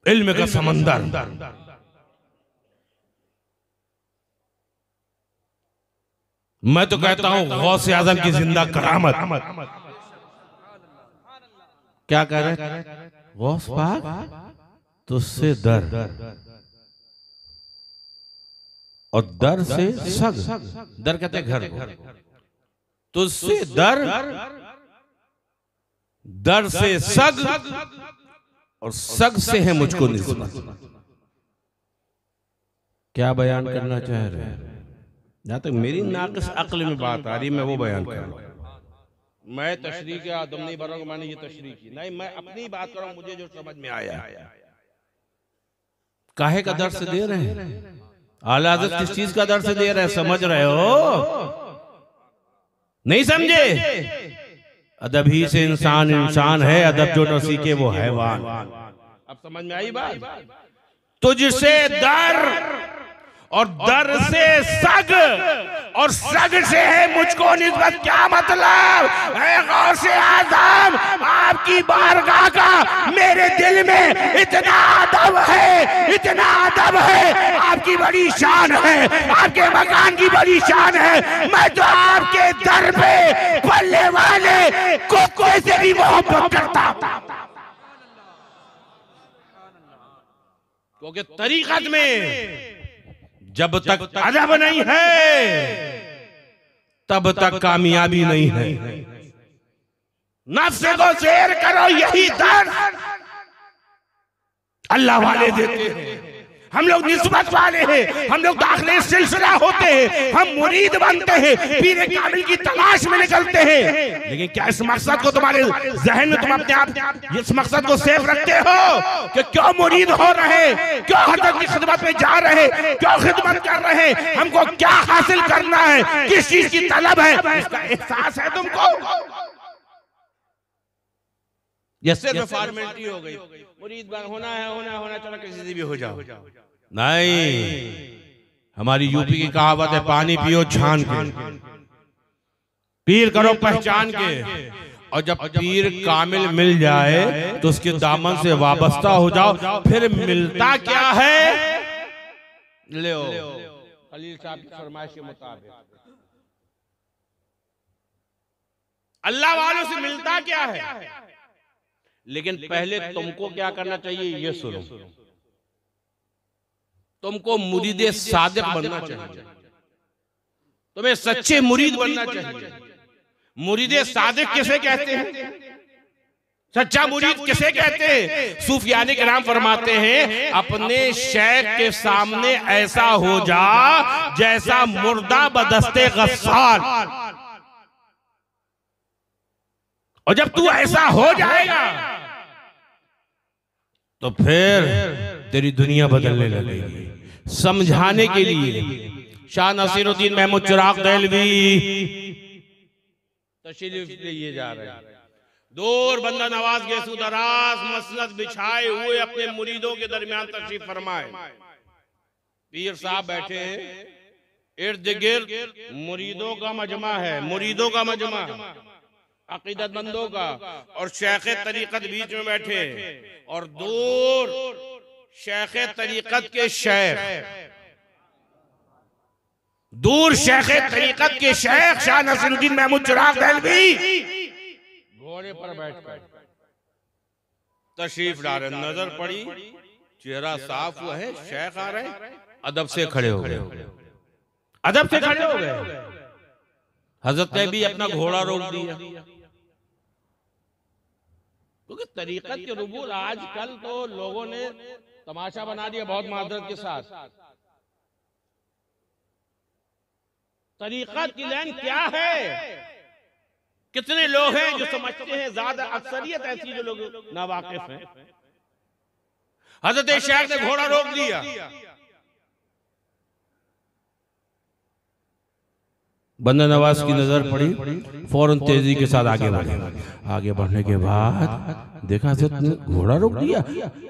इल्म का समंदर। मैं तो कहता हूं गौसे आजम की जिंदा करामत। क्या कह रहे गौस पाक तुझसे दर और दर से सग, दर कहते घर को, तुझसे दर, दर से सग और सग से है मुझको निस्बत। क्या बयान करना चाह रहे हैं? जहां तक मेरी नाक़िस अक्ल में बात आ रही मैं वो बयान कर रहा हूं। मैं तशरीह के आदम नहीं बन रहा हूं, मैंने ये तशरीह की नहीं, मैं अपनी बात कर रहा हूं, मुझे जो समझ में आया। काहे का दर्स दे रहे हैं? आला हज़रत किस चीज का दर्स दे रहे हैं? समझ रहे हो? नहीं समझे? अदब ही से इंसान इंसान है, अदब जो न सीखे वो हैवान। अब समझ में आई बात? तुझसे दर और दर से सग और सग से है मुझको निस्बत। क्या मतलब? गौसे आज़म आपकी बारगाह का मेरे दिल में इतना अदब है, इतना अदब है, आपकी बड़ी शान है, आपके मकान की बड़ी शान है। मैं तो आपके दर पे पलने वाले कुत्ते से भी मोहब्बत करता हूं, क्योंकि तरीक़त में जब तक अदब नहीं है तब तक कामयाबी नहीं है। नफ्स को शेर करो, यही दर्द अल्लाह वाले देते हैं। हम लोग निस्बत वाले हैं, हम लोग दाखिले सिलसिला होते हैं, हम मुरीद बनते हैं, पीरे कामिल की तलाश में निकलते हैं। लेकिन क्या इस मकसद को तुम्हारे जहन में, तुम अपने आप इस मकसद को सेफ रखते हो कि क्यों मुरीद हो रहे, क्यों हज़रत की खिदमत में जा रहे, क्यों खिदमत कर रहे, हमको क्या हासिल करना है, किस चीज की तलब है, इसका एहसास है तुमको? ये सिर्फ फॉर्मेलिटी हो गई। मुरीद होना है, होना चलो किसी से भी हो जाओ। नहीं, हमारी यूपी की कहावत है, पानी पियो छान के, पीर करो पहचान के। और जब पीर कामिल मिल जाए तो उसके दामन से वाबस्ता हो जाओ। फिर मिलता क्या है? ले खलील साहब की फरमाइश के मुताबिक अल्लाह वालों से मिलता क्या है? लेकिन पहले तुमको क्या करना चाहिए ये सुनो। तुमको मुरीदे सादिक बनना चाहिए, तुम्हें सच्चे मुरीद बनना चाहिए। मुरीदे सादिक किसे कहते हैं? सच्चा मुरीद किसे कहते हैं? सूफियाने के नाम फरमाते हैं, अपने शेख के सामने ऐसा हो जा जैसा मुर्दा बदस्ते गस्साल। और जब तू ऐसा हो जाएगा तो फिर तेरी दुनिया बदलने लगेगी। समझाने के लिए शाह नसीरुद्दीन महमूद चिराग देहलवी तशरीफ लिए जा रहे हैं। दूर बंदा नवाज गेसू दराज मसनद बिछाए हुए अपने मुरीदों के दरमियान तशरीफ फरमाए। पीर साहब बैठे हैं, इर्द गिर्द मुरीदों का मजमा है, मुरीदों का मजमा, अकीदतमंदों का, और शेख तरीकत बीच में बैठे और दूर शेख तरीकत के शेख, दूर शेख तरीकत के शेख शाह नसीरुद्दीन महमूद चिराग देहलवी घोड़े पर बैठकर तशरीफ ला रहे। नजर पड़ी, चेहरा साफ हुआ है, शेख आ रहे, अदब से खड़े हो गए, अदब से खड़े हो गए। हजरत ने भी अपना घोड़ा रोक दिया, क्योंकि तरीकत के रूबूर आजकल तो लोगों ने तमाशा बना दिया, बहुत माजरत के साथ। तरीकत की लाइन क्या है? कितने लोग हैं जो समझते हैं, ज्यादा अक्सरियत ऐसी जो लोग नावाकिफ हैं। हजरत शेख ने घोड़ा रोक दिया, बंदा नवाज की नजर पड़ी, फौरन तेजी के साथ आगे बढ़े। आगे बढ़ने के बाद देखा हज़रत ने घोड़ा रोक दिया।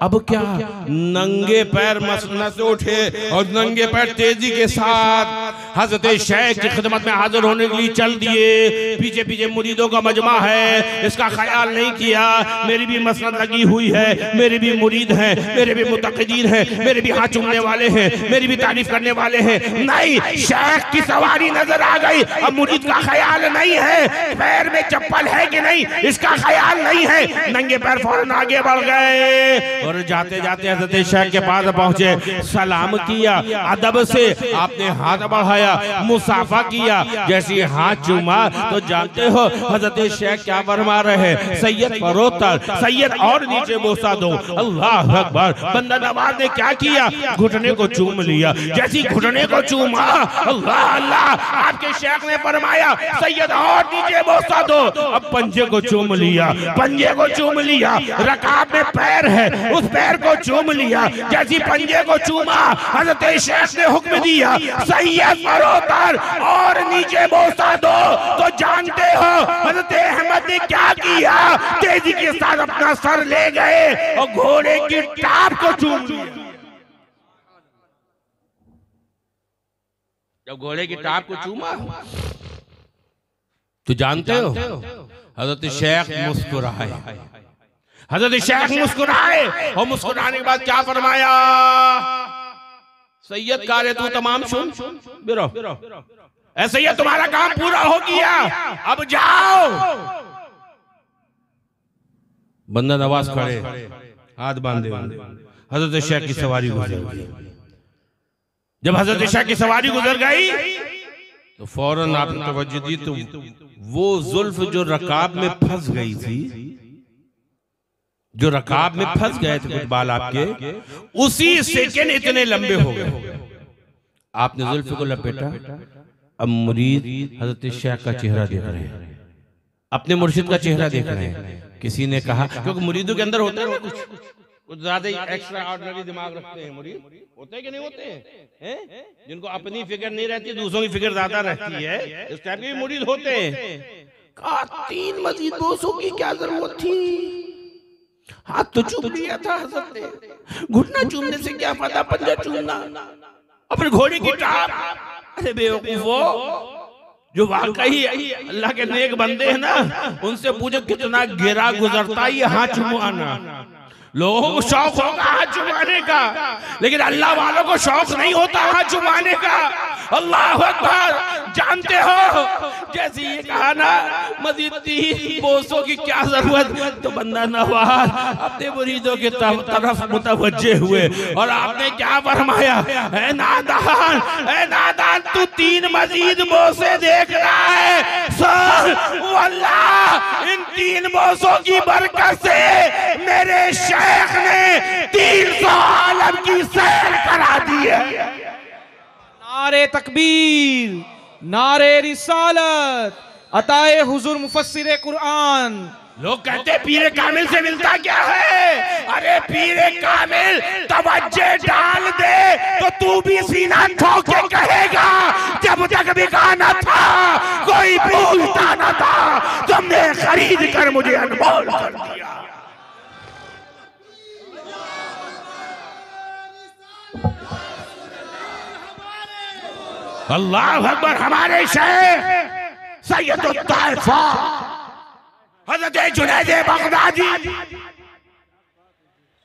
अब क्या? नंगे पैर मसनद से उठे और नंगे पैर तेजी के साथ हजरत शेख की खिदमत में हाजिर होने के लिए चल दिए। पीछे पीछे मुरीदों का मजमा है, इसका ख्याल नहीं किया मेरी भी मसनद लगी हुई है, मेरे भी मुरीद हैं, मेरे भी मुतक़िदीन हैं, मेरे भी हाथ चूमने वाले हैं, मेरी भी तारीफ करने वाले हैं। नहीं, शेख की सवारी नजर आ गई, अब मुरीद का ख्याल नहीं है पैर में चप्पल है कि नहीं, इसका ख्याल नहीं है। नंगे पैर फौरन आगे बढ़ गए और जाते जाते हजरत शेख के पास पहुंचे, सलाम किया, अदब से आपने हाथ बढ़ाया, मुसाफा किया। जैसे हाथ चूमा तो जानते हो हजरत शेख क्या फरमा रहे हैं, सैयद फरोतर, सैयद और नीचे बोसा दो। अल्लाह अकबर। बंदा नवाज ने क्या किया, घुटने को चूम लिया। जैसी घुटने को चूमा, अल्लाह अल्लाह, आपके शेख ने फरमाया सैयद और नीचे बोसा दो। अब पंजे को चूम लिया, पंजे को चूम लिया। रकाब में पैर है, उस पैर को चूम लिया। जैसी पंजे को चूमा, हजरत शेख ने हुक्म दिया सैयद फरोतर और नीचे बोसा दो। तो जानते हो हजरत अहमद ने क्या किया, तेजी के साथ अपना सर ले गए और घोड़े की टाप को चूम लिया। जब घोड़े की टाप को चूमा तो जानते हो हजरत शेख मुस्कुराए, हजरत शेख मुस्कुराए और मुस्कुराने के बाद क्या फरमाया, सैयद कार्य तू तमाम सुन बिरो, ऐसे ही तुम्हारा काम पूरा हो गया, अब जाओ। बंदा नवाज खड़े हाथ बांधे, हजरत शेख की सवारी गुजर गई। जब हजरत शेख की सवारी गुजर गई तो फौरन आपने तवज्जो दी तो वो जुल्फ जो रकाब में फंस गई थी, जो रकाब में फंस गए थे कुछ बाल आपके, उसी सेकंड इतने लंबे हो गए। आपने जुल्फ को लपेटा, अब मुरीद हजरत शेख का चेहरा देख रहे हैं, अपने मुर्शिद का चेहरा देख रहे हैं। किसी ने कहा, क्योंकि मुरीदों के अंदर होता है ना कुछ ज्यादा ही एक्स्ट्रा ऑर्डिनरी दिमाग रखते हैं मुरीद, होते हैं कि नहीं होते हैं? जिनको अपनी फिक्र नहीं रहती, दूसरों की फिक्र ज्यादा रहती है, इस टाइप के भी मुरीद होते हैं। कहा 3 मजीद बोसों की क्या जरूरत थी, हाथ तो चूम लिया था हजरत ने, घुटना चूमने से क्या फायदा, पंजा चूमना, अपने घोड़े की टाप। अरे बेवकूफो, जो वाकई अल्लाह के नेक बंदे हैं ना, उनसे पूछो कितना गिरा गुजरता ये हाथ चुमाना। लोगों को शौक होगा हाथ चुमाने का, लेकिन अल्लाह वालों को शौक नहीं होता हाथ चुमाने का। अल्लाह अकबर। जानते हो जैसे ये कहा ना मजीद 3 बोसों की क्या जरूरत, तो बंदा नवाज अपने मुरीदों की तरफ मुतवज्जे हुए और आपने क्या फरमाया, ऐ नादान, ऐ नादान, तू 3 मजीद बोसे देख रहा है, अल्लाह इन 3 बोसों की बरकत से मेरे शेख ने 300 आलम की सैर करा दी है। नारे तकबीर, नारे रिसालत, अताए हुजूर मुफस्सिर कुरान। लोग कहते पीरे कामिल से मिलता क्या है, अरे पीरे कामिल तवज्जे डाल दे तो तू भी सीना ठोक के कहेगा जब तक बिकाना था कोई पूछता न था, तुमने खरीद कर मुझे अनमोल कर दिया। अल्लाह अकबर। हमारे शेख सैयदुत ताइफा हज़रत जुनैद बगदादी,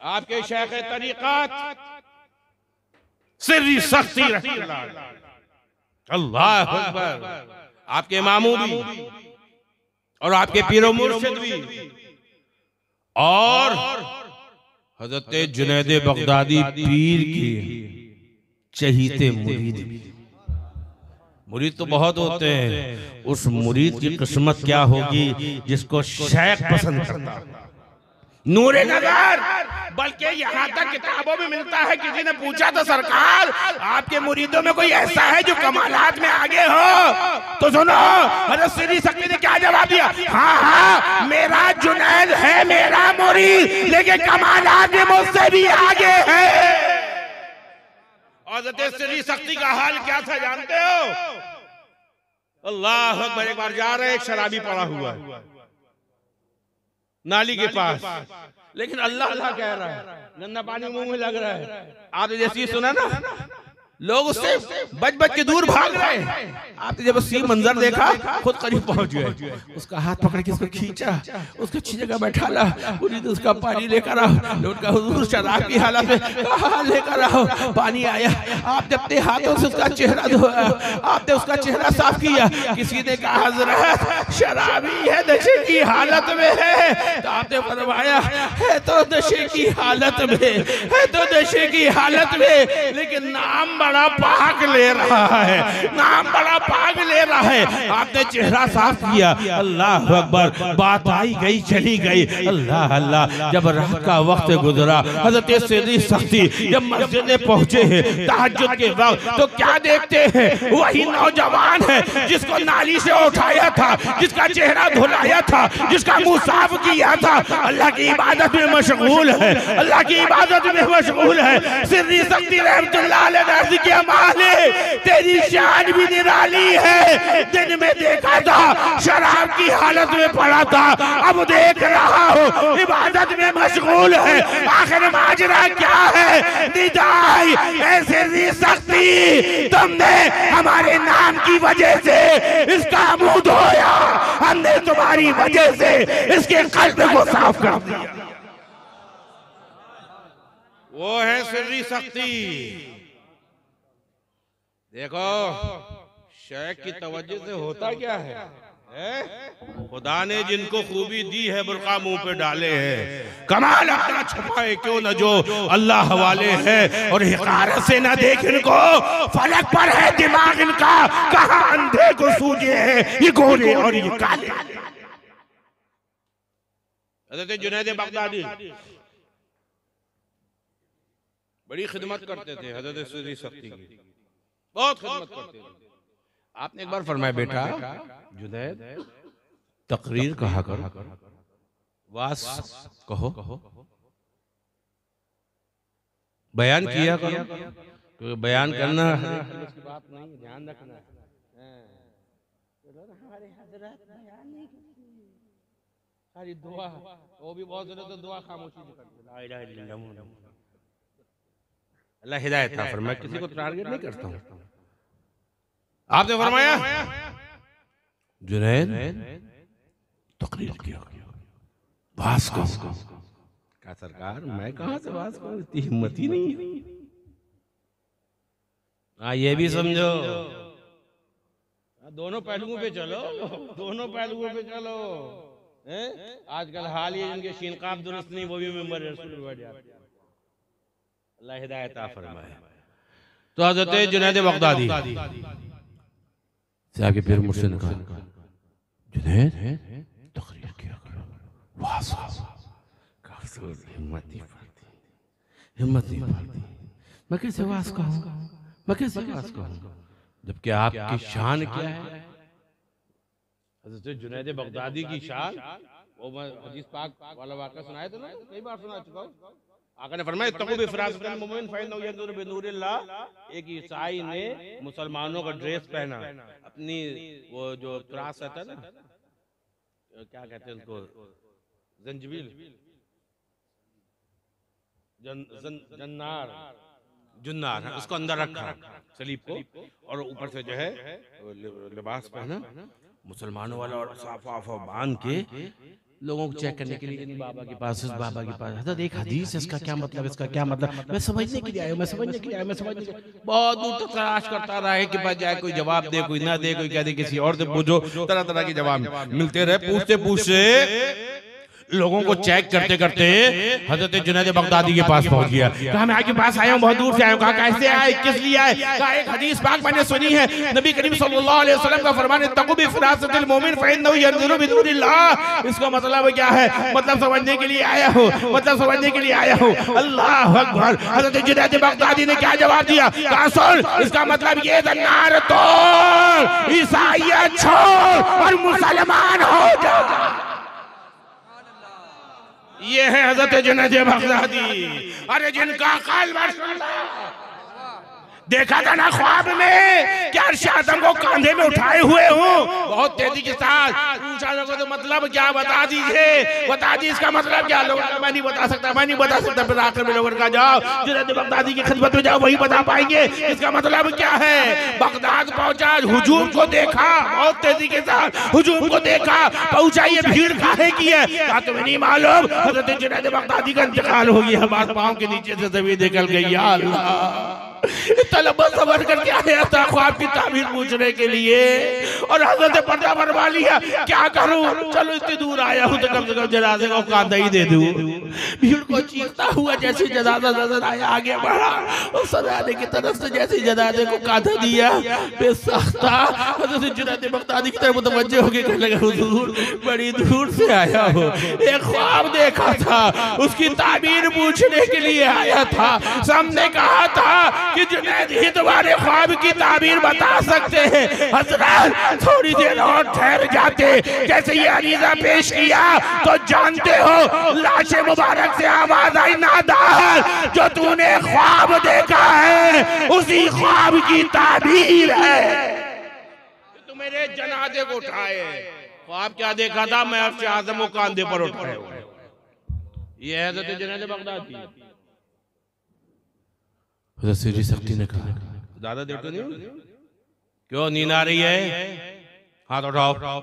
आपके शेख तरीक़त सिर्री सख्ती रहमतुल्लाह, अल्लाह अकबर, आपके इमामों भी और आपके पीरो मुर्शिद भी, और हज़रत जुनैद बगदादी पीर के चहीते मुरीद भी। मुरीद तो बहुत होते हैं, उस मुरीद की किस्मत क्या होगी जिसको शेख पसंद करता। नूरे नजर, बल्कि यहाँ तक किताबों में मिलता है, किसी ने पूछा तो सरकार आपके मुरीदों में कोई ऐसा है जो कमालात में आगे हो, तो सुनो हज़रत सिर्री सख्ती ने क्या जवाब दिया, हाँ हाँ मेरा जुनैद है मेरा मुरीद, लेकिन कमालात में मुझसे भी आगे है। हज़रत सिर्री सख्ती का हाल क्या था जानते हो? अल्लाह अकबर। एक बार जा रहे, एक शराबी पड़ा हुआ है नाली के पास, लेकिन अल्लाह अल्लाह कह रहा है, गंदा पानी मुंह में लग रहा है। आपने जैसे सुना ना लोग उससे बच बच के दूर भाग रहे। आपने जब सी मंजर देखा खुद करीब पहुंच गए, उसका हाथ पकड़ के उसको खींचा, उसको अच्छी जगह बैठाला, उसका पानी लेकर आओ। लौट का हुजूर शराब की हालत में कहा लेकर आओ, पानी आया, आपने अपने हाथों से उसका चेहरा धोया, आपने उसका चेहरा साफ किया। किसी ने कहा हजरत शराबी है, नशे की हालत में है, तो आपने फरमाया है तो नशे की हालत में है, तो नशे की हालत में, लेकिन नाम बड़ा पाक ले रहा है, नाम बड़ा पाक ले रहा है। आपने चेहरा साफ किया। अल्लाह अकबर, बात आई गई चली गई। अल्लाह अल्लाह, जब रात का वक्त गुजरा, हजरत सिद्दीक़ सख्ती जब मस्जिद में पहुंचे हैं तहज्जुद के वक्त, तो क्या देखते हैं? वही नौजवान है जिसको नाली से उठाया था, जिसका चेहरा धुलाया था, जिसका मुंह साफ किया था, अल्लाह की इबादत में मशगूल है, अल्लाह की इबादत में मशगूल है। सिद्दीक़ सख्ती रहमतुल्लाह अलैह के माले, तेरी शान भी निराली है। दिन में देखा था शराब की हालत में पड़ा था, अब देख रहा हूँ इबादत में मशगूल है। आखिर माजरा क्या है? निदाई ऐसे सख्ती, तुमने हमारे नाम की वजह से इसका मुंह धोया, हमने तुम्हारी वजह से इसके कल्ब को साफ कर दिया। वो है सिर्री सख्ती। देखो शेख की तवज्जो से होता क्या है? खुदा ने जिनको खूबी दी है बुर्का मुंह पे डाले हैं, कमाल अपना छुपाए क्यों न जो अल्लाह वाले हैं, और हिकारत से न देख इनको, फलक पर है दिमाग इनका, कहाँ अंधे को सूझे हैं ये गोरे और ये काले। हज़रत जुनैद बगदादी बड़ी खिदमत करते थे, हज़रत सिद्दीक़ सख्ती की बहुत खिदमत करते थे। आपने एक बार फरमाया, बेटा जुनैद तकरीर कहा करो, वास कहो, बयान किया करो, तो बयान करना की बात नहीं, ध्यान रखना। हमारे हजरत बयान नहीं करते, सारी दुआ, वो भी बहुत ज्यादा तो दुआ खामोशी से करते। अल्लाह हिदायत था, फरमाया किसी को टारगेट नहीं करता हूँ। आपने फरमाया जुनैद तकरीर किया, वास कहो। कहा सरकार मैं कहाँ से वास करूं, इतनी हिम्मत ही नहीं। हाँ ये भी समझो, दोनों पहलुओं पे चलो, दोनों पहलुओं पे चलो। आजकल हाल ही जिनके शीनकाब दुरुस्त नहीं, वो भी मेंबर रसूल बैठ जाते। अल्लाह हिदायत फरमाए। तो हज़रत जुनैद बगदादी से आगे फिर मुझसे कहा, जुनैद तकरीर किया करो, वास हिम्मत नहीं पड़ती, हिम्मत नहीं पड़ती। मैं कैसे वास कहूँ, मैं कैसे वास कहूँ, जबकि आपकी शान क्या है? हज़रत जुनैद बगदादी की शान, वो मैं हदीस पाक वाला वाक़या सुनाया था ना, कई बार सुना चुका हूँ। आका ने फरमाया तक़ू बिफ़रासितिल मुमिन फ़इन्नहु यंज़ुरु बिनूरिल्लाह। एक ईसाई ने मुसलमानों का ड्रेस पहना, अपनी वो जो त्रास रहता है ना, क्या कहते हैं उसको, जंजीबिल, जुन्नार, उसको अंदर रखा सलीब को, और ऊपर से जो है लिबास पहना मुसलमानों वाला, और साफा बांध के लोगों को चेक करने के लिए इन बाबा के पास, इस बाबा के पास। हज़रत एक हदीस, इसका क्या मतलब, इसका क्या मतलब, मैं समझने के लिए आया, मैं समझने के लिए आया, मैं समझने के लिए। बहुत दूर तक तलाश करता रहा है कि बजाय कोई जवाब दे, कोई ना दे, कोई कह दे किसी और से पूछो, तरह तरह के जवाब मिलते रहे। पूछते पूछते लोगों को चेक करते करते हज़रत जुनैद बगदादी के पास पहुंच गया। कहा मैं आपके पास आया हूँ, बहुत दूर से आया हूँ। कहा कैसे आए, किस लिए आए? कहा एक हदीस पाक मैंने सुनी है, नबी करीम सल्लल्लाहु अलैहि वसल्लम का फरमान है, तक़ू बिफ़रासितिल मुमिन फ़इन्नहु यंज़ुरु बिनूरिल्लाह। इसका मतलब क्या है? मतलब समझने के लिए आया हूँ, मतलब समझने के लिए आया हूँ। अल्लाह अकबर। हज़रत जुनैद बगदादी ने क्या जवाब दिया? कहा सुन, इसका मतलब ये जन्नार तोड़, ईसाईयत छोड़ और मुसलमान हो जा। ये है हज़रत जुनैद बगदादी। अरे जिनका कल्ब देखा था ना ख्वाब में क्या अर्श आदम को कांधे में उठाए हुए हूँ। बहुत तेजी के साथ पूछा लोगों तो मतलब क्या बता दीजिए, बता दी इसका मतलब क्या। लोगों का मैं नहीं बता सकता, मैं नहीं बता सकता। फिर आखिर में लोगों का जाओ जुनैद बगदादी की खिदमत में जाओ, वही बता पाएंगे इसका मतलब क्या है। बगदाद पहुंचा, हुजूम को देखा, बहुत तेजी के साथ हुजूम को देखा, पहुंचा ये भीड़ काहे की है। क्या तुम्हें नहीं मालूम हज़रत जुनैद बगदादी का इंतकाल हो गया, हमारे पाँव के नीचे से जमीन निकल गई। या अल्लाह, तलबा सबर करके आया था ख्वाब की ताबीर पूछने के लिए और हजरत ने पर्दा बनवा लिया। क्या करूं, चलो इतनी दूर आया हूं तो कम से कम जनाजे को कांधा ही दे दूं। भीड़ को चीखता हुआ जैसे जनाजा नजर आया आगे बढ़ा और सराने की तरफ से जैसे जनाजे को कांधा दिया बेसाख्ता हजरत जुनैद बगदादी की तरफ मुतवज्जे होकर कहने लगा, हुजूर बड़ी दूर से आया हो, एक ख्वाब देखा था उसकी ताबीर पूछने के लिए आया था। सबने कहा था कि जुनैद ही तुम्हारे ख्वाब की ताबीर बता सकते हैं। हजरत थोड़ी देर और ठहर जाते। जैसे ये अरीजा पेश किया तो जानते हो लाशे मुबारक से आवाज आई, नादार जो तूने ख्वाब देखा है उसी ख्वाब की ताबीर है। तो मेरे जनाजे को उठाए। ख्वाब क्या देखा था, मैं अर्श आज़म को कांधे पर उठाए। ये है हज़रत जुनैद बगदादी। सीधी सख्ती ने कहा, ज्यादा देर तो नहीं, क्यों नींद आ रही है, हाथ उठाओ।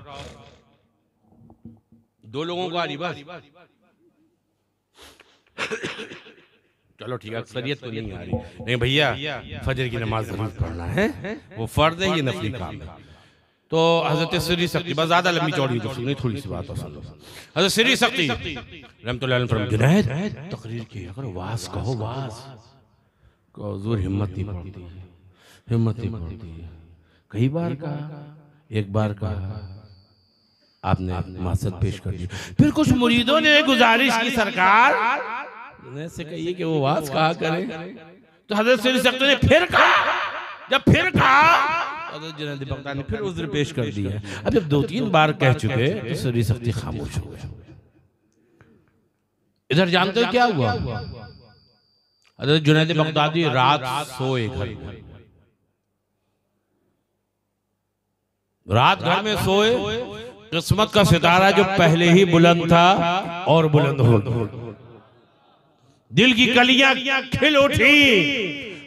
दो लोगों को आ रही बस, चलो ठीक है, अक्सरियत तो नहीं आ रही। नहीं भैया, फजर की नमाज जरूर पढ़ना है, वो फर्ज है, ये नफली काम है। तो हजरत सीधी सख्ती, बस ज्यादा लंबी चौड़ी तो सुनी, थोड़ी सी बात सुन लो। हजरत सीधी सख्ती रहमतुल्लाह अलैह फरमाते, जुनैद तकरीर की अगर वास कहो, वास हुजूर हिम्मत नहीं पड़ती, हिम्मत नहीं पड़ती। कई बार कहा, एक बार कहा, आपने मासद पेश कर दी। फिर कुछ मुरीदों ने गुजारिश की, सरकार से कहिए कि वो वास कहा करे। तो हजरत सीधी सख्ती ने फिर कहा, जब फिर कहा हजरत जुनैद बगदादी ने फिर उज़्र पेश कर दिया। अब जब 2-3 बार कह चुके तो सीधी सख्ती खामोश हो गए। इधर जानते हो क्या हुआ, हज़रत जुनैद बगदादी रात सोए घर में, रात घर में सोए। किस्मत का सितारा जो पहले ही बुलंद था और बुलंद हो, दिल की कलियां खिल उठी,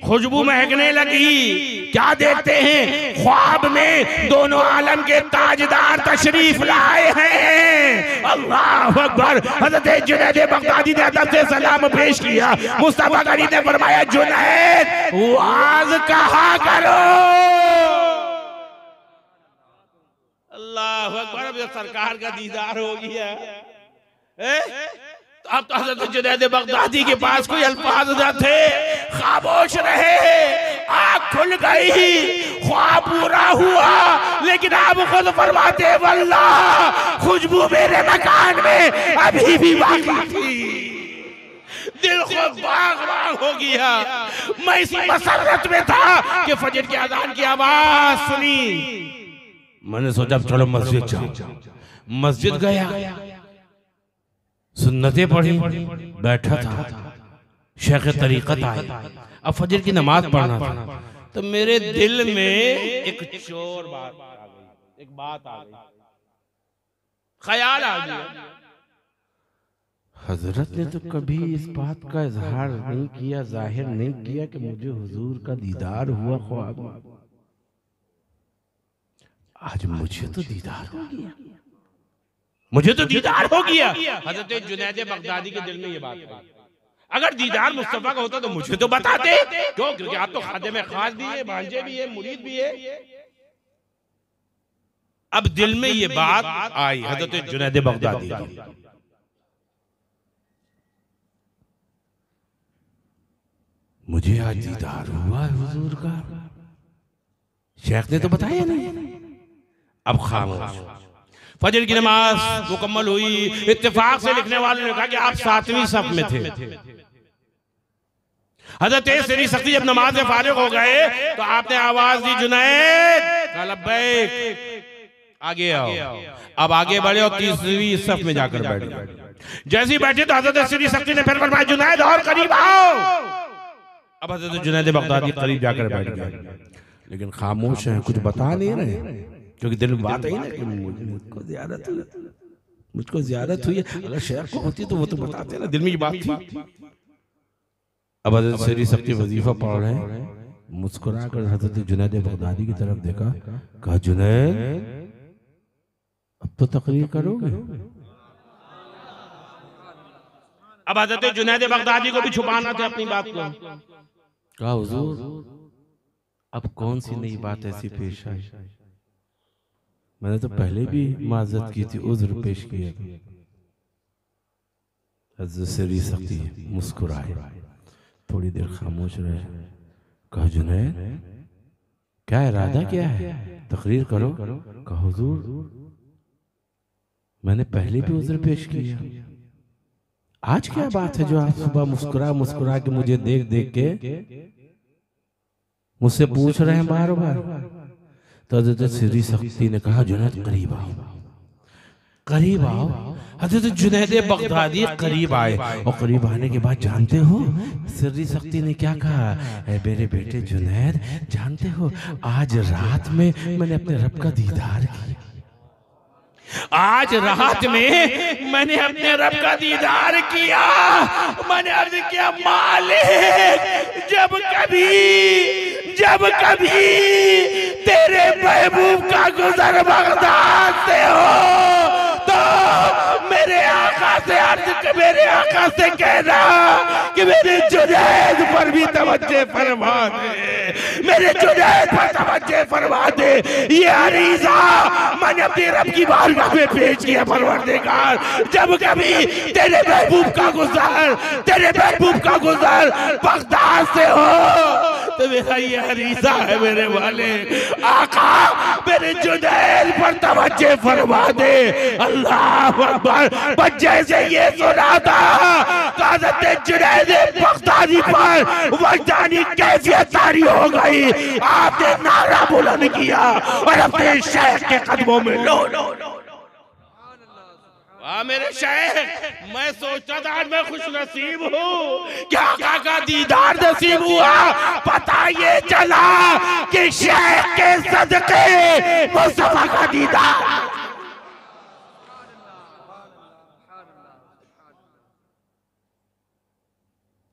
खुशबू महकने लगी। क्या देखते हैं, ख्वाब में दोनों आलम के ताजदार तशरीफ लाए हैं। अल्लाह अकबर। हज़रत जुनैद बगदादी ने अदब से सलाम पेश किया। मुस्तफा करीम ने फरमाया, जुनैद वाज कहा करो। अल्लाह अकबर। अब सरकार का दीदार हो गया। अब तो हज़रत जुनैद बगदादी के पास कोई अल्फाज न थे, खामोश रहे। आँख खुल गई, ख्वाब पूरा हुआ, लेकिन आप खुद फरमाते, वल्लाह खुशबू मेरे मकान में अभी भी बाकी थी। दिल को बाग हो गया। मैं इसी मसरत में था कि फजर की अजान की आवाज सुनी। मैंने सोचा चलो मस्जिद जाओ। मस्जिद गया, सुन्नतें पढ़ी, बैठा था, शेख तरीक़त आए, अब फजर की नमाज पढ़ना था। तो मेरे दिल में एक चोर बात आ गई, एक बात आ गई, ख्याल आ गया। हजरत ने तो कभी इस बात का इजहार नहीं किया, जाहिर नहीं किया कि मुझे हुजूर का दीदार हुआ ख्वाब में। आज मुझे तो दीदार हो गया, मुझे तो दीदार हो गया। हजरत जुनैद बगदादी के दिल में ये बात आई, अगर दीदार मुस्तफा का होता तो मुझे तो बताते। क्यों? क्योंकि आप तो खादे में खास भी है, भांजे भी है, मुरीद भी है। अब दिल में ये बात आई हजरत जुनैद बगदादी की, मुझे आज दीदार हुआ हुजूर का। शेख ने तो बताया नहीं। अब खामोश। फजर की नमाज मुकम्मल हुई। इत्तेफाक से लिखने वालों ने कहा कि आप 7वीं सफ में थे। हज़रत सीधी सख्ती जब नमाज से फारिग हो गए तो आपने आवाज दी, जुनैद, लब्बैक, आगे आओ। अब आगे बढ़े और 30वीं सफ में जाकर बैठ गए। जैसे ही बैठे तो हज़रत सीधी सख्ती ने फिर फरमाया, जुनैद और करीब आओ। अब हजरत जुनैद बगदादी करीब जाकर बैठ गए, लेकिन खामोश हैं, कुछ बता नहीं रहे, क्योंकि दिल में बात है ना कि मुझको ज़ियारत हुई है। अगर शेख को होती तो वो तो बताते ना, दिल में ये बात थी। अब हजरत सरी सख्ती वजीफा पढ़ रहे हैं, मुस्कुरा कर हजरत जुनैद बगदादी की तरफ देखा, कहा जुनैद अब तो तकरीर करोगे। अब हजरत जुनैद बगदादी को भी छुपाना था अपनी बात को। कहा हुजूर अब कौन सी नई बात ऐसी पेश आई, मैंने तो पहले भी माजरत की थी, उज़्र पेश किया था। हजरत सरी सख्ती मुस्कुराए, थोड़ी देर खामोश रहे, कहा जुनैद क्या इरादा क्या है, तकरीर करो। कहा हुजूर मैंने पहले भी उज़्र पेश किया, आज क्या बात है जो आप सुबह मुस्कुरा मुस्कुरा के मुझे देख देख के मुझसे पूछ रहे हैं बार बार। तो हजरत सरी सख्ती ने कहा जुनैद करीब आओ, करीब आओ। हजरत जुनैद बगदादी करीब आए, और करीब आने के बाद जानते हो सरी सख्ती ने क्या कहा, मेरे बेटे जुनैद जानते हो आज रात में मैंने अपने रब का दीदार किया, आज रात में मैंने अपने रब का दीदार किया। मैंने अर्ज किया मालिक जब कभी तेरे महबूब का गुजर बगदाद से हो तो मेरे आका से कहना कि मेरे जुनैद पर भी तवज्जो फरमा दे, मेरे जुनैद पर तवज्जो फरमा दे। ये अरीज़ा मैंने अपने रब की बारगाह में पेश किया परवरदिगार, जब कभी तेरे महबूब का गुजर बगदाद से हो तो मेरा ये अरीज़ा है मेरे वाले आका, मेरे जुनैद पर तवज्जो फरमा दे। अल्लाह अकबर। पर जैसे ये सुना था हज़रत जुनैद बगदादी पर वजदानी कैफियत तारी हो गई, आपने नारा बुलंद किया और अपने शेख के कदमों में लो। मेरे शेख, मैं सोचता था आज मैं खुश नसीब हूँ, क्या आका का दीदार नसीब हुआ। पता ये चला कि शेख के सदके मुस्तफा का दीदार।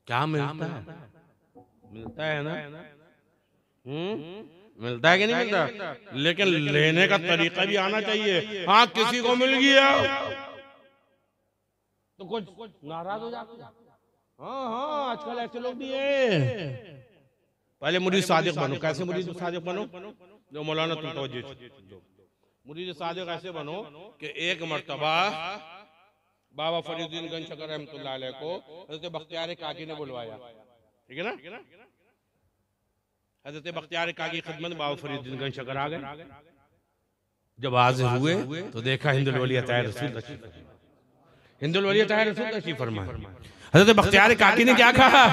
क्या मिलता है ना, मिलता है कि नहीं मिलता, लेकिन लेने का तरीका भी आना चाहिए। हाँ किसी को मिल गया तो कुछ नाराज हो जाते हैं। हाँ आजकल ऐसे लोग भी हैं। पहले मुरीद सादिक बनो। कैसे मुरीद सादिक बनो, जो मौलाना तुम तवज्जो दो। मुरीद सादिक ऐसे बनो कि एक मर्तबा बाबा फरीदुद्दीन गंज शकर रहमतुल्लाह अलैह को हज़रत बख्तियार काकी ने बुलवाया, ठीक है ना। हज़रत बख्तियार काकी खिदमत बाबा फरीदुद्दीन गंज शकर आ गए। जब हाजिर हुए तो देखा हिंदुल वली अताए रसूल फरमाए। हज़रत बख्तियार काकी ने क्या कहा,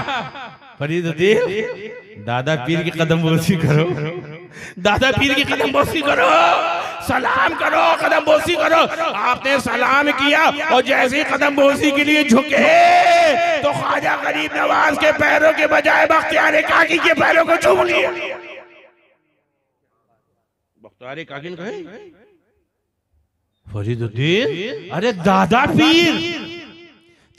फरीदुद्दीन दादा पीर की कदम बोसी करो, दादा पीर की कदम बोसी करो, सलाम करो, कदम बोसी करो। आपने सलाम किया और जैसे ही कदम बोसी के लिए झुके तो ख्वाजा गरीब नवाज के पैरों के बजाय बख्तियार काकी के पैरों को चूम लिया। बख्तियार काकी ने कहा फरीदुद्दीन, अरे दादा पीर,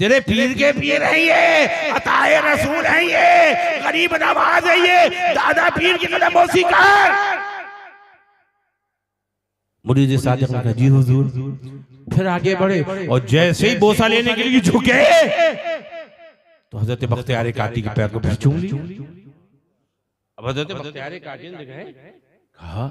तेरे पीर के पीर है ये, अताए रसूल है ये, गरीब नवाज है ये, दादा पीर की कदम बोसी कर। मुरीद सादिक ने कहा जी हुजूर। फिर आगे बढ़े और जैसे ही बोसा लेने के लिए झुके तो हजरत बख्तियार काकी के पैर को फिर चूम लिया। अब हजरत बख्तियार काकी ने कहा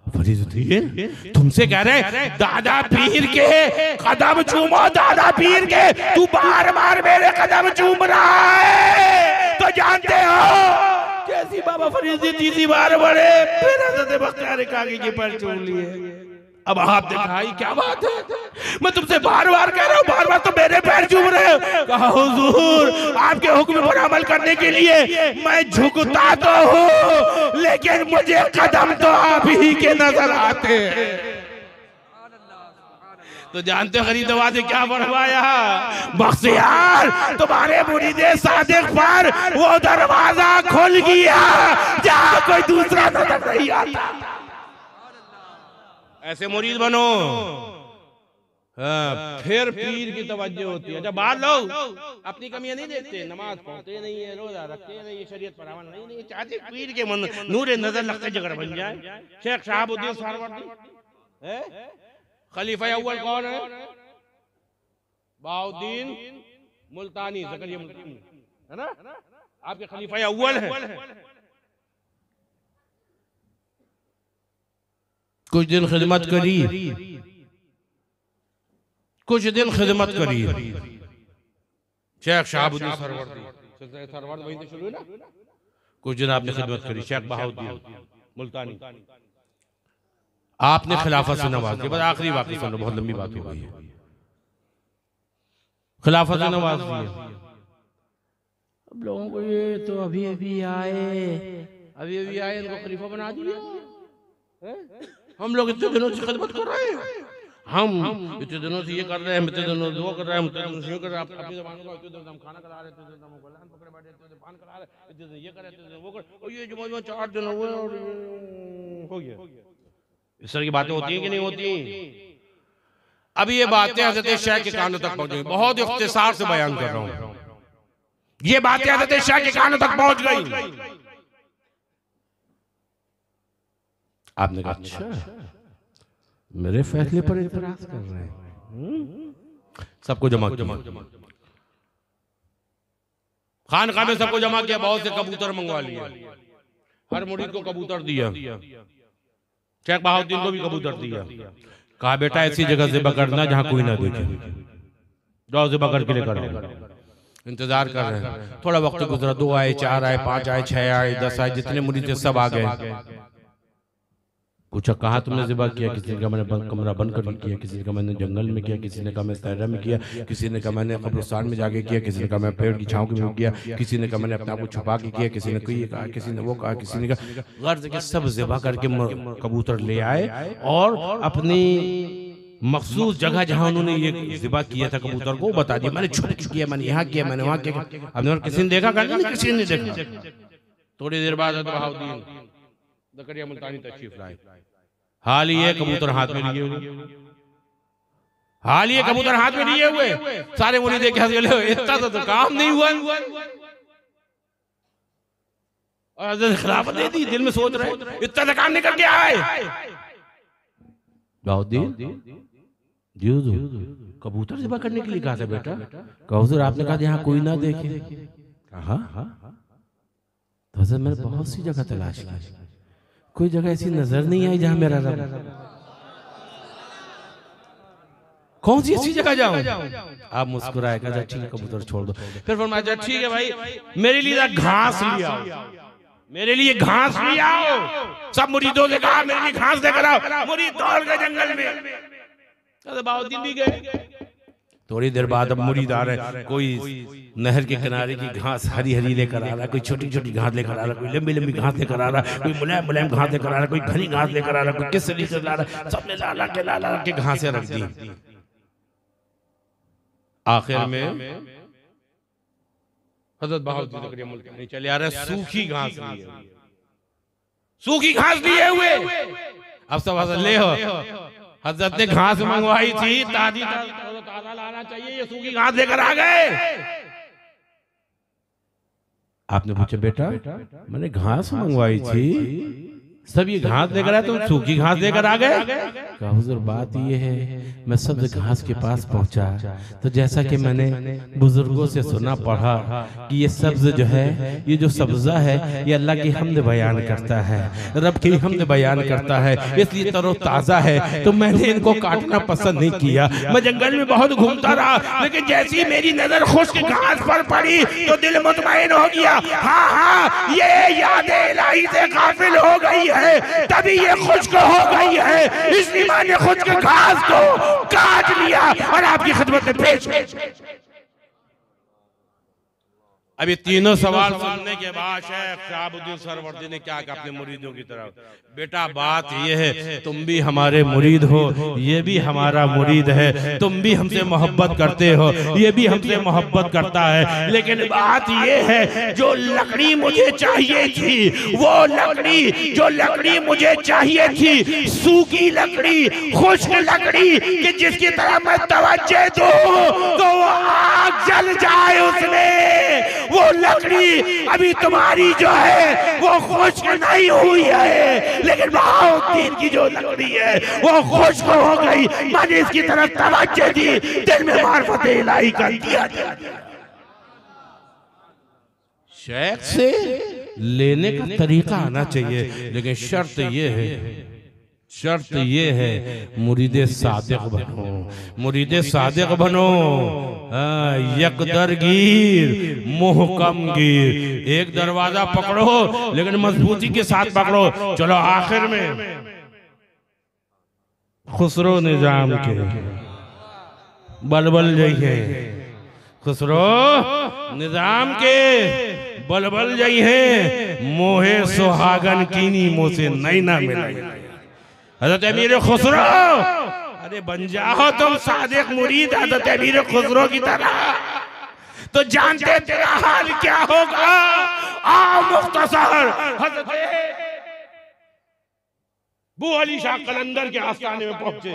फरीदुद्दीन तुमसे कह रहे दादा पीर के कदम चूमो, दादा पीर के, तू बार बार मेरे कदम चूम रहा है तो जानते हो कैसी बाबा फरीदुद्दीन तीसरी बार बढ़े फिर हज़रत बख्तियार काकी के पैर चूम लिए। अब आप दिखाई क्या बात है, मैं तुमसे बार बार कह रहा हूँ, बार बार तो मेरे पैर चूम रहे हो। कहा हुजूर आपके हुक्म पर अमल करने के लिए मैं झुकता तो हूँ, लेकिन मुझे कदम तो आप ही के नजर आते हैं। तो जानते हो गरीब नवाज ने क्या फरमाया? बख्तियार तुम्हारे मुरीदे सादिक पर वो दरवाजा खुल गया जहां कोई दूसरा नजर नहीं आता। ऐसे मुरीद बनो, फिर पीर की तवज्जो होती है। जब बाद लोग अपनी कमियां नहीं देखते, नमाज पढ़ते नहीं है, रोजा रखते नहीं, शरीयत पर अमल नहीं चाहते, पीर के नूरे नजर लगते जगह बन जाए। शेख शहाबुद्दीन सहरवर्दी खलीफा अव्वल कौन है? बहाउद्दीन मुल्तानी, ज़करिया मुल्तानी है ना, आपके खलीफा अव्वल है। कुछ दिन खिदमत करी, कुछ दिन खिदमत करी शेख शहाबुद्दीन सरवर्दी वहीं से शुरू है ना। कुछ दिन आपने खिदमत करी शेख बहाउद्दीन मुल्तानी, आपने खिलाफत से नवाज दिया। बस आखिरी वाक़ई सुनो, बहुत लंबी बात हो गई है। खिलाफत से नवाज दिया। अब लोगों को ये तो अभी अभी आए इनको खलीफा बना दिया। हम लोग इतने दिनों से खिदमत कर रहे हैं, हम इतने दिनों से ये कर रहे हैं, इतने दिनों से वो कर रहे हैं, इतने दिनों से ये कर रहे हैं, अपनी जबान को इतने दिनों से हम खाना खिला रहे, इतने दिनों से हम गुलाम पकड़े बैठे, इतने दिनों से पान खिला रहे, इतने दिनों से ये कर रहे, इतने दिनों वो कर, और ये जो 4 दिन हुए और हो गया। इस तरह की बातें होती हैं कि नहीं होती? अब ये बातें हज़रत शाह के कानों तक पहुंच गई। बहुत इख्तिसार से बयान कर रहा हूं, ये बातें हज़रत शाह के कानों तक पहुंच गई। आपने कहा अच्छा मेरे फैसले पर इतराज कर रहे हैं। सबको जमा किया, खानकाह में सबको जमा किया, बहुत से कबूतर मंगवा लिए, हर मुरीद को कबूतर दिया, शेख बहाउद्दीन को भी कबूतर दिया। कहा बेटा ऐसी जगह ज़िबा करना जहां कोई ना देखे, जाओ ज़िबा करके लेकर आओ। इंतजार कर रहे हैं, थोड़ा वक्त गुजरा, 2 आए, 4 आए, 5 आए, 6 आए, 10 आए, जितने मुरीद थे सब आ गए। पूछा कहाँ तुमने ज़िबा किया? किसी ने कहा मैंने कमरा बंद कर किया, किसी ने कहा मैंने जंगल में किया, किसी ने कहा मैं सहरा में किया, किसी ने कहा मैंने कब्रिस्तान में जाके किया, किसी ने कहा मैं पेड़ की छांव में किया, किसी ने कहा मैंने अपने आप को छुपा के किया, किसी ने ये कहा, किसी ने वो कहा, किसी ने कहा। गर्ज के सब ज़िबा करके कबूतर ले आए और अपनी मखसूस जगह जहां उन्होंने ये ज़िबा किया था कबूतर को बता दिया, मैंने छुप किया, मैंने यहाँ किया, मैंने वहाँ किया। अब किसी ने देखा? किसी ने देखा। थोड़ी देर बाद बहाउद्दीन ज़करिया मुल्तानी तशरीफ लाए, हाल ये कबूतर हाथ में लिए हुए, हाल ये कबूतर हाथ में लिए हुए, सारे मुरीद देख के हंस गए, इतना तो काम नहीं हुआ। और हज़रत खिलाफत दे दी, दिल में सोच रहे इतना तो काम नहीं करके आए। बहाउद्दीन कबूतर ज़िबा करने के लिए कहा था बेटा? कहा हुज़ूर आपने कहा यहाँ कोई ना देखे। कहा तो हज़रत मैंने बहुत सी जगह तलाश की, कोई जगह ऐसी नजर नहीं आई जहां मेरा रब। कौन सी ऐसी जगह जाऊं? आप मुस्कुराए, कहा ठीक है कबूतर छोड़ दो। फिर फरमाया ठीक है भाई मेरे लिए घास ले आओ, मेरे लिए घास ले आओ। सब मुरीदों से कहा मेरे लिए घास लेकर आओ। मुरीद दौड़ गए जंगल में, बहाउद्दीन भी गए। थोड़ी देर बाद अब मुरीद आ रहे, कोई नहर के किनारे की घास हरी हरी लेकर आ रहा है, कोई छोटी छोटी घास लेकर आ रहा है, कोई लंबी लंबी घास लेकर आ रहा है, कोई मुलायम मुलायम घास लेकर आ रहा है, कोई घनी घास लेकर आ रहा है, कोई किस तरीके से ला रहा है। सबने ला के घासें रख दी। आखिर में हज़रत बहाउद्दीन ज़करिया मुल्तानी चले आ रहे, सूखी घास लिए, सूखी घास लिए हुए। अब सब ले हो, हज़रत ने घास मंगवाई थी, ताज़ा लाना चाहिए, ये सूखी घास लेकर आ गए। आपने पूछा बेटा मैंने घास मंगवाई थी, सब ये घास लेकर आए, तुम सूखी घास लेकर आ गए? कहा हुज़ूर बात ये है मैं सब्ज घास के पास पहुंचा तो जैसा कि मैंने बुजुर्गों से सुना पढ़ा कि ये सब्ज जो है, ये जो सब्जा है, ये अल्लाह की हमद बयान करता है, रब की हमद बयान करता है, इसलिए तरो ताज़ा है, तो मैंने इनको काटना पसंद नहीं किया। मैं जंगल में बहुत घूमता रहा, लेकिन जैसी मेरी नजर खुश्क घास पर पड़ी तो दिल मुतमईन हो गया। हाँ ये यादें इलाही से गाफिल हो गई है, तभी ये खुश्क हो गई है, इसलिए मैंने खुश्क घास को काट लिया और आपकी खिदमत में पेश। अभी तीनों सवाल सुनने के बाद शेख शहाबुद्दीन सरवर्दी ने क्या कहा अपने मुरीदों की तरफ, बेटा बात ये है तुम भी हमारे मुरीद हो, ये भी हमारा मुरीद है, तुम भी हमसे मोहब्बत करते हो, ये भी हमसे मोहब्बत करता है, लेकिन बात ये है जो लकड़ी मुझे चाहिए थी, वो लकड़ी जो लकड़ी मुझे चाहिए थी, सूखी लकड़ी, खुश्क लकड़ी कि जिसकी तरफ मैं तवज्जो दूं तो वो आग जल जाए उसमें, वो लकड़ी अभी तुम्हारी जो है वो खुश्क नहीं हुई है, लेकिन बहाउद्दीन की जो लकड़ी है वो खुश्क हो गई। मैंने इसकी तरफ तवज्जो दी, दिल में मार्फत इलाही कर दिया। शेख से लेने का तरीका आना चाहिए, लेकिन शर्त ये है मुरीदे सादिक बनो, मुरीदे सादिक बनो, यकदरगीर मुहकम गिर, एक दरवाजा पकड़ो लेकिन मजबूती के साथ पकड़ो। चलो आखिर में खुसरो निजाम के बलबल जाइए, खुसरो निजाम के बलबल जाइए, मोहे सुहागन कीनी मुँह से नहीं ना मिला। हज़रत अमीर खुसरो, अरे बन जाओ तुम सादिक मुरीद हज़रत अमीर खुसरो की तरह, तो जानते तेरा हाल क्या होगा। आ मुख्तसर हज़रत बू अली शाह कलंदर के आस्थाने में पहुंचे।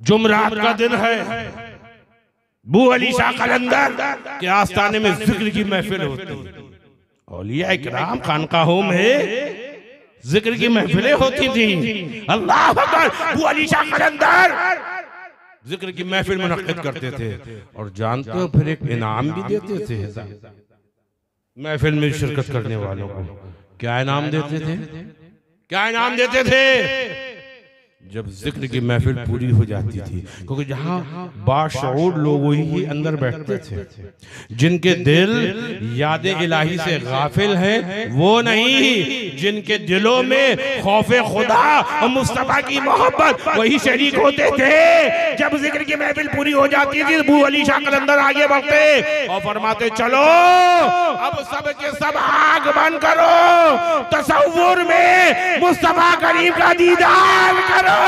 जुमरात का दिन है, बू अली शाह कलंदर के आस्थाने में जिक्र की महफिल होती है। औलिया इकराम खानकाहों में जिक्र की महफिलें होती थी। अल्लाह अकबर, बू अली शाह कलंदर जिक्र की महफिल मुनक्किद करते थे, और जानते हो फिर एक इनाम भी देते थे महफिल में शिरकत करने वालों को। क्या इनाम देते थे? क्या इनाम देते थे? जब जिक्र की महफिल पूरी हो जाती थी, क्योंकि जहां बाशऊर लोग ही अंदर बैठते थे, जिनके दिल याद इलाही से गाफिल हैं, वो नहीं, जिनके दिलों में खौफे खुदा और मुस्तफा की मोहब्बत, वही शरीक होते थे। जब जिक्र की महफिल पूरी हो जाती थी, बू अली शाह कलंदर आगे बढ़ते और फरमाते चलो अब सब के सब आग बंद करो, तसव्वुर में मुस्तफा करीम का दीदार करो।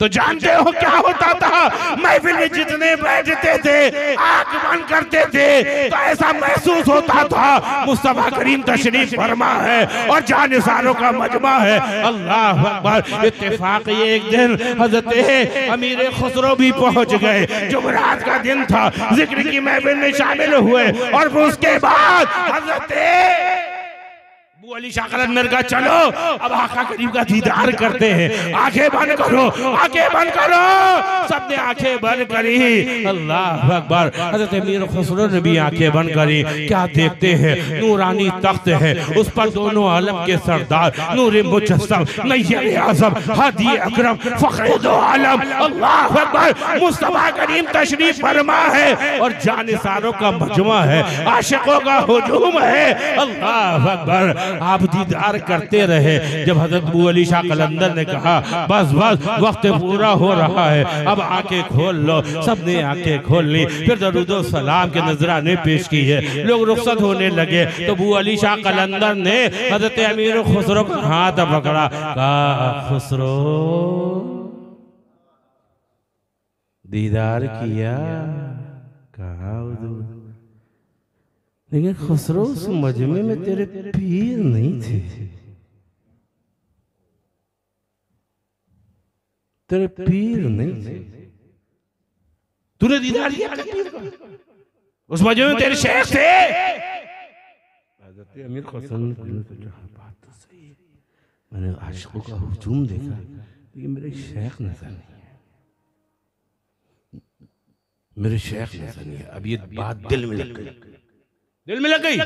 तो जानते हो क्या होता था? महफिल में जितने बैठते थे आंख बंद करते थे, तो ऐसा महसूस होता था मुस्तफा करीम तशरीफ फरमा है और जानिसारों का मजमा है। अल्लाह अकबर। इत्तेफाक ये एक दिन हजरत अमीर खुसरो भी पहुंच गए। जुमरात का दिन था, जिक्र की महफिल में शामिल हुए, और उसके बाद हजरत बू अली शाह कलंदर का चलो अब आका करीम का दीदार करते हैं, आंखें बंद करो, आंखें बंद करो। सबने आंखें बंद करी। अल्लाह अकबर। हज़रत अमीर खुसरो ने भी आंखें बंद करी। क्या देखते हैं? नूरानी तख्त है, उस पर दोनों आलम के सरदार नूर मुजस्सम नैयर आज़म हादी अकरम फखरे दो आलम अल्लाह अकबर मुस्तफा करीम तशरीफ फरमा है, और जानिसारों का मजमा है, आशिकों का हुजूम है। अल्लाह अकबर। आप दीदार करते रहे। जब हजरत बू अली शाह कलंदर ने कहा बस बस वक्त पूरा हो रहा है, अब आंखें खोल लो, सबने आंखें खोल ली। फिर दरूद व सलाम के नजराने पेश किए, लोग रुखसत होने लगे। तो बू अली शाह कलंदर ने हजरत अमीर खुसरो का हाथ पकड़ा, कहा खुसरो दीदार किया, कहा लेकिन खुसरो उस मजमे में तेरे पीर नहीं थे, तेरे पीर नहीं थे, तूने दीदार किया उस मजमे में तेरे शेख थे। हज़रत अमीर खुसरो ने बात तो सही है, मैंने आशिकों का हुजूम देखा, लेकिन मेरे शेख नजर नहीं है, मेरे शेख नजर नहीं है। अब ये बात दिल में लग गई, दिल में लग गई।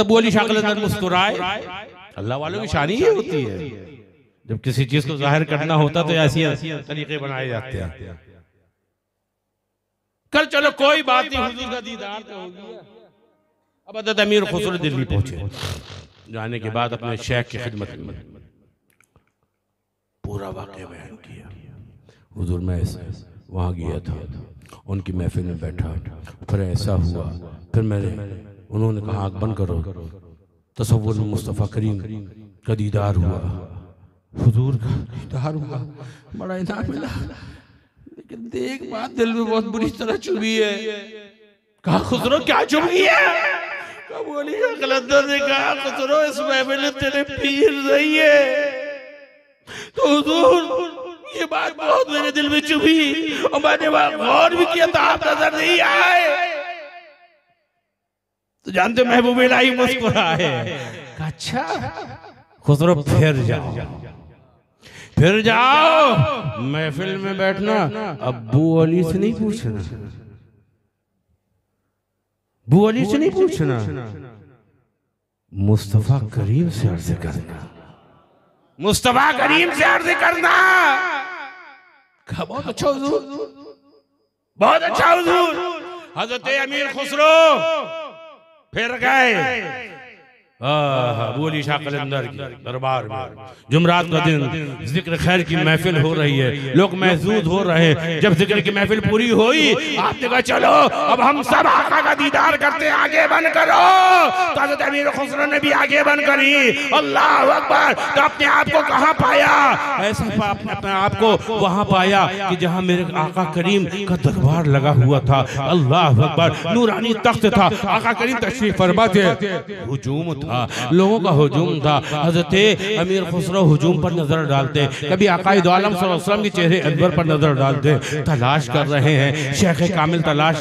बू अली शाह कलंदर मुस्कुराए। अल्लाह वालों की शानी ये होती है, जब किसी चीज को जाहिर करना होता तो ऐसी तरीके बनाए जाते हैं। कल चलो कोई बात नहीं, हुजूर का दीदार तो हो गया। अब हज़रत अमीर खुसरो दिल्ली पहुंचे। जाने के बाद अपने शेख की खिदमत में पूरा वाक़या बयान किया। हुजूर मैं वहाँ गया था, उनकी महफिल में बैठा, फिर ऐसा हुआ, फिर उन्होंने कहा आँख बंद करो, तसव्वुर में मुस्तफ़ा करीम का दीदार हुआ, हुजूर का दीदार हुआ, बड़ा इनाम मिला, लेकिन देख बात दिल में बहुत बुरी तरह चुभी है। कहा खुसरो क्या चुभी है? बोली कलंदर ने कहा खुसरो इस महफिल में तेरे पीर नहीं है। तो हुजूर ये बात बहुत मेरे दिल में चुभी और मैंने गौर भी किया था, आप नजर नहीं आए। तो जानते महबूब इलाही मुस्कुराए, अच्छा खुसरो फिर जाओ महफिल में बैठना, अब्बू अली से नहीं पूछना, अब्बू अली से नहीं पूछना, मुस्तफा करीम से अर्ज करना, मुस्तफा करीम से अर्ज करना। बहुत अच्छा हुजूर, बहुत अच्छा हुजूर। हजरत अमीर खुसरो फिर गए अबू अली शाह कलंदर की दरबार में। जुमरात का दिन जिक्र खैर की महफिल हो रही है, लोग महसूस हो रहे हैं। जब जिक्र की महफिल पूरी हुई, आपने कहा चलो अब हम सब आका का दीदार करते, आगे बन करो। तो हज़रत अमीर खुसरो ने भी आगे बन करी, अल्लाह अकबर। तो अपने आप को कहाँ पाया? ऐसा अपने आप को वहाँ पाया कि जहाँ मेरे आका करीम का दरबार लगा हुआ था। अल्लाह अकबर, नूरानी तख्त था, आका करीम तशरीफ फरमा थे, हुजूम था, लोगों का हुजूम था। हज़रत अमीर खुसरो हुजूम पर नजर डालते, कभी आकाए दो आलम सल्लल्लाहु अलैहि वसल्लम के चेहरे अनवर पर नजर डालते, तलाश कर रहे हैं। शेख कामिल तलाश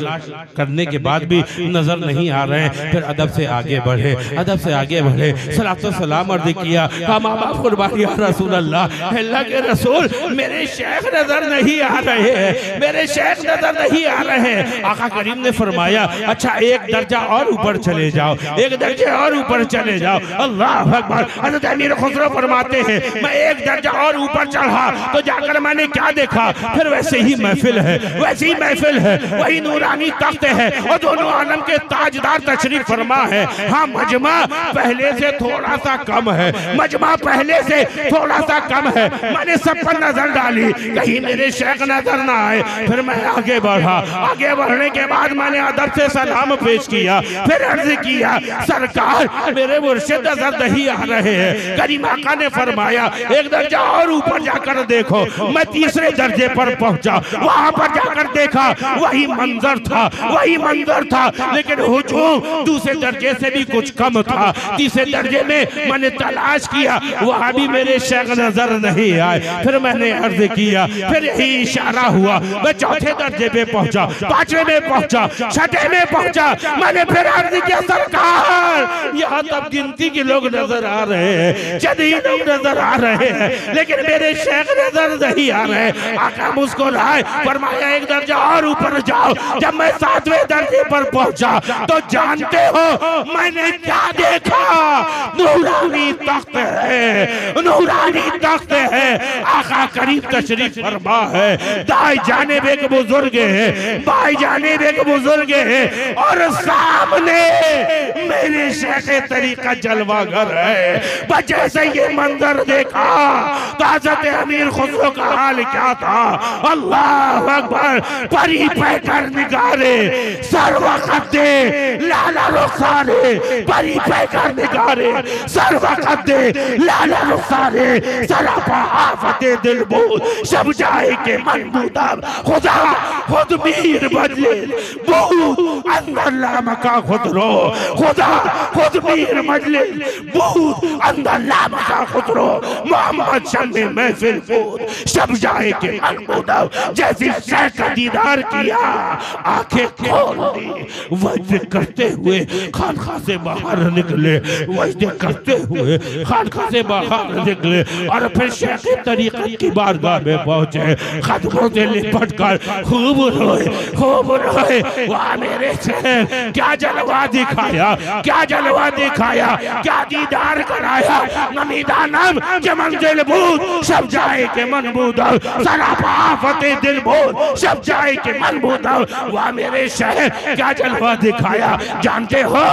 करने के बाद भी नजर नहीं आ रहे हैं। फिर अदब से आगे बढ़े, अदब से आगे बढ़े, सलात व सलाम अर्ज़ किया, माँ बाप कुर्बानी या रसूल अल्लाह, अल्लाह के रसूल मेरे शेख नजर नहीं आ रहे हैं, मेरे शेख नजर नहीं आ रहे हैं। आका करीम ने फरमाया अच्छा एक दर्जा और ऊपर चले जाओ, एक दर्जे और ऊपर चले जाओ। अल्लाह अकबर। हज़रत अमीर खुसरो फरमाते हैं मैं एक दर्जा और ऊपर चढ़ा तो जाकर मैंने क्या देखा, फिर वैसे ही महफिल है, वैसी ही महफिल है, वही नूरानी तख्त है और दोनों आलम के ताजदार तशरीफ फरमा है। हाँ मजमा पहले से थोड़ा सा कम है, मजमा पहले से थोड़ा सा कम है। मैंने सब पर नजर डाली, कहीं मेरे शेख नजर ना आए। फिर मैं आगे बढ़ा, आगे बढ़ने के बाद मैंने अदब से सलाम पेश किया, फिर अर्ज किया सरकार मेरे मुर्शिद नजर नहीं आ रहे हैं। करीम आका ने फरमाया एक दर्जा और ऊपर जाकर देखो। मैं तीसरे दर्जे पर पहुंचा, वहां पर जाकर देखा वही मंजर था, वही मंजर था, लेकिन हुजूम दूसरे दर्जे से भी कुछ कम था। तीसरे दर्जे में मैंने तलाश किया, वहां भी मेरे शेख नजर नहीं आए। फिर मैंने अर्ज किया, फिर यही इशारा हुआ। मैं चौथे दर्जे पे पहुंचा, पांचवें में पहुंचा, छठे में पहुंचा। मैंने फिर अर्ज किया सरकार यहाँ तब गिनती के लोग नजर आ रहे हैं, चंद लोग नजर आ रहे हैं, लेकिन मेरे शेख नजर नहीं आ रहे। आका मुस्कुराए, फरमाया एक दर्जा और ऊपर जाओ। जब मैं सातवें दर्जे पर पहुंचा तो जानते हो मैंने क्या देखा? नूरानी तख्त है, नूरानी तख्त है, आका करीम तशरीफ फरमा है। दाएं जानिब एक बुजुर्ग है, बाएं जानिब एक बुजुर्ग है और सामने मेरे शेख तरीका जलवागर है। बस जैसे ये मंजर देखा तो हज़रत अमीर खुसरो का हाल क्या था? अल्लाह अकबर। परी पैकर निगारे सर्वकद्दे लाला रुखसारे, परी पैकर निगारे सर्वकद्दे लाला रुखसारे, सरापा आफते दिलबोध सब जाए के मनबूदा खुदा खुद मीर बदले बहुत अंदर लामका खुदरो, खुदा खुद मीर मजले बहुत अंदर लामका खुदरो, मोहम्मद शम्मे महफिल फूद सब जाए के मनबूदा। जैसे शेख का दीदार किया, आंखें खोल दी, वज्द करते हुए खानखा से बाहर निकले, वज्द करते हुए खानखा से बाहर निकले और फिर शेख तरीक़त की बारगाह में पहुंचे। खदमों से लिपट कर खूब रोए, खूब रोए। वाह मेरे शेख क्या जलवा दिखाया, क्या जलवा दिखाया। दिखाया, क्या दीदार कराया। नमीदानम के मंजिल बूद सब जाए के मन बूद, सरापा फतेह दिल बोल सब जाए के मन बूद। वाह मेरे शहर क्या जलवा दिखाया। जानते हो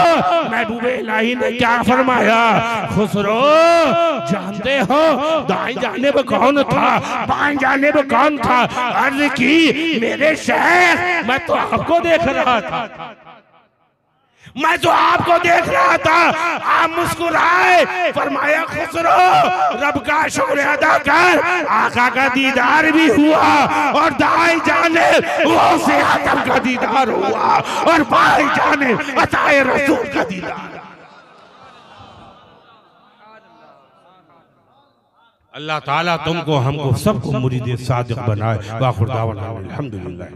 महबूबे इलाही ने क्या फरमाया? खुसरो जानते हो दाएं जानिब कौन था, बाएं जानिब कौन था? अर्ज की मेरे शहर मैं तो आपको देख रहा था, मैं तो आपको देख रहा था। आप मुस्कुराए, फरमाया खुसरो रब का शुक्र अदा कर, आका का दीदार भी हुआ और दाएं जानिब गौसे आदम का दीदार हुआ और बाएं जानिब अताए रसूल का दीदार। अल्लाह ताला तुमको हमको सबको मुरीद सादिक बनाए। वाखिर दावना अल्हम्दुलिल्लाह।